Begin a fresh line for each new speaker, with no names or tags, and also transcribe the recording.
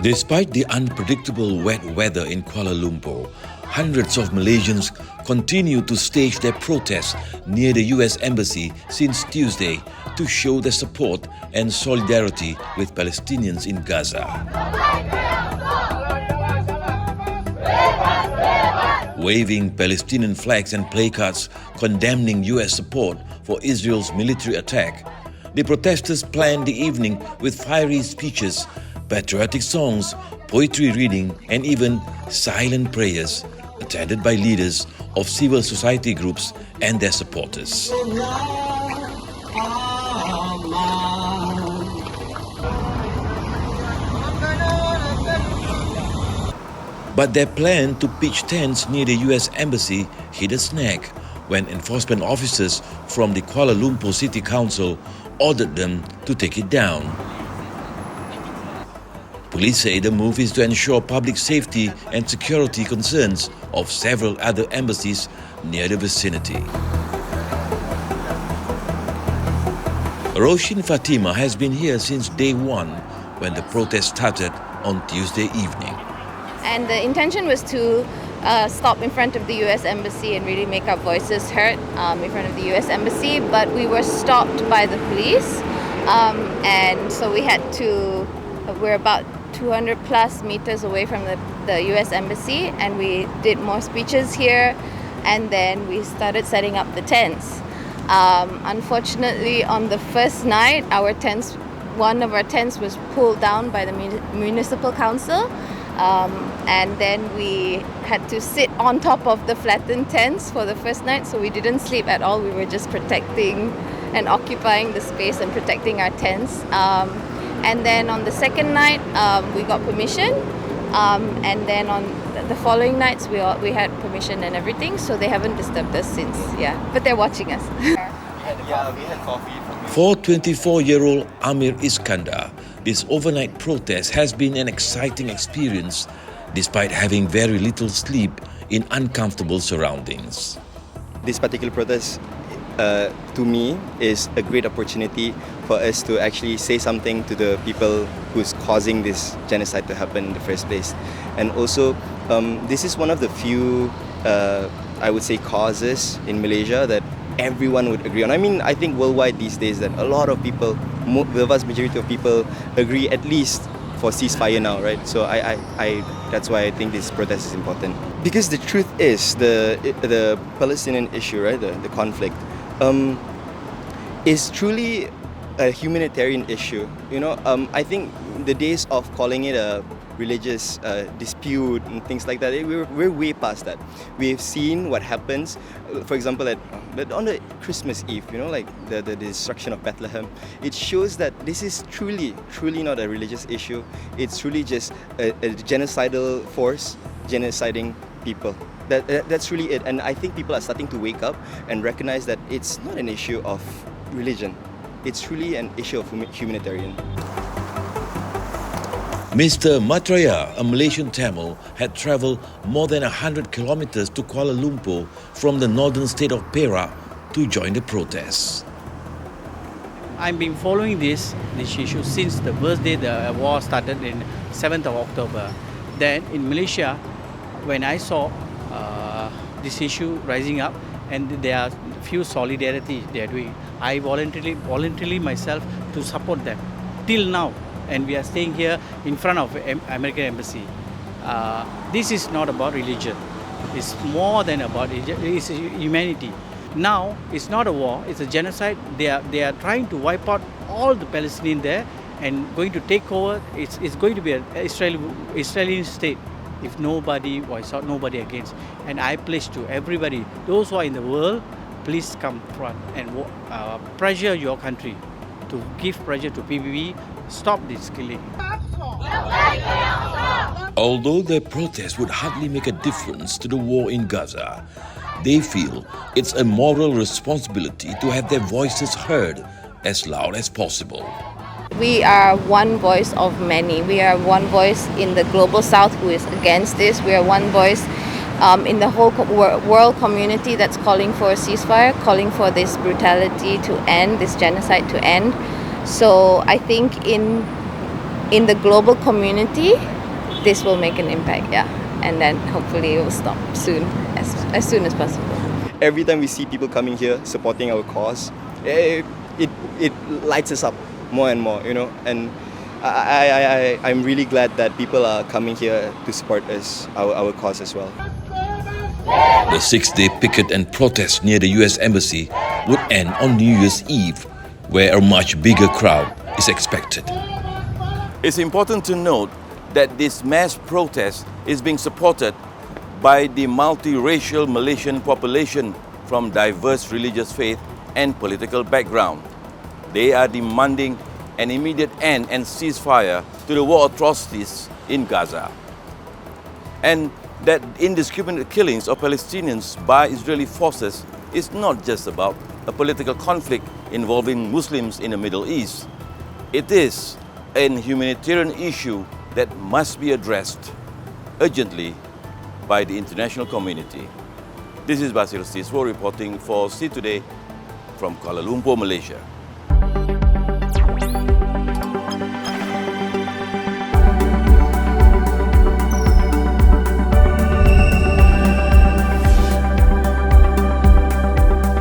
Despite the unpredictable wet weather in Kuala Lumpur, hundreds of Malaysians continue to stage their protests near the US Embassy since Tuesday to show their support and solidarity with Palestinians in Gaza. Waving Palestinian flags and placards condemning US support for Israel's military attack, the protesters planned the evening with fiery speeches, patriotic songs, poetry reading, and even silent prayers, attended by leaders of civil society groups and their supporters. But their plan to pitch tents near the US Embassy hit a snag when enforcement officers from the Kuala Lumpur City Council ordered them to take it down. Police say the move is to ensure public safety and security concerns of several other embassies near the vicinity. Roshin Fatima has been here since day one when the protest started on Tuesday evening.
And the intention was to stop in front of the US Embassy and really make our voices heard in front of the US Embassy, but we were stopped by the police, and so we had to, we're about 200 plus meters away from the US Embassy, and we did more speeches here, and then we started setting up the tents. Unfortunately, on the first night, one of our tents was pulled down by the municipal council, and then we had to sit on top of the flattened tents for the first night, so we didn't sleep at all. We were just protecting and occupying the space and protecting our tents. And then on the second night, we got permission, and then on the following nights, we had permission and everything, so they haven't disturbed us since, but they're watching us.
We had coffee.
For 24-year-old Amir Iskandar, this overnight protest has been an exciting experience despite having very little sleep in uncomfortable surroundings.
This particular protest, to me, is a great opportunity for us to actually say something to the people who's causing this genocide to happen in the first place. And also, this is one of the few, I would say, causes in Malaysia that everyone would agree on. I mean, I think worldwide these days that a lot of people, the vast majority of people agree at least for ceasefire now, right? So that's why I think this protest is important. Because the truth is, the Palestinian issue, right, the conflict, is truly a humanitarian issue. You know, I think the days of calling it a religious dispute and things like that, we're way past that. We've seen what happens, for example, on the Christmas Eve, you know, like the destruction of Bethlehem. It shows that this is truly not a religious issue. It's truly just a genocidal force genociding people. That's really it. And I think people are starting to wake up and recognize that it's not an issue of religion. It's truly an issue of humanitarian.
Mr. Matraya, a Malaysian Tamil, had travelled more than 100 kilometres to Kuala Lumpur from the northern state of Perak to join the protests.
I've been following this issue since the first day the war started in 7th of October. Then in Malaysia, when I saw this issue rising up, and there are few solidarity they are doing, I voluntarily myself to support them till now. And we are staying here in front of American Embassy. This is not about religion. It's more than about it's humanity. Now, it's not a war, it's a genocide. They are trying to wipe out all the Palestinians there and going to take over. It's going to be an Israeli state if nobody voice out, nobody against. And I pledge to everybody, those who are in the world, please come front and pressure your country to give pressure to PBB, stop this killing.
Although their protest would hardly make a difference to the war in Gaza, they feel it's a moral responsibility to have their voices heard as loud as possible.
We are one voice of many. We are one voice in the global south who is against this. We are one voice in the whole world community that's calling for a ceasefire, calling for this brutality to end, this genocide to end. So I think in the global community, this will make an impact, yeah. And then hopefully it will stop soon, as soon as possible.
Every time we see people coming here supporting our cause, it lights us up more and more, you know. And I'm really glad that people are coming here to support us, our cause as well.
The 6-day picket and protest near the US Embassy would end on New Year's Eve, where a much bigger crowd is expected. It's important to note that this mass protest is being supported by the multiracial Malaysian population from diverse religious faith and political background. They are demanding an immediate end and ceasefire to the war atrocities in Gaza. And that indiscriminate killings of Palestinians by Israeli forces is not just about a political conflict involving Muslims in the Middle East. It is a humanitarian issue that must be addressed urgently by the international community. This is Basil Siswo reporting for See Today from Kuala Lumpur, Malaysia.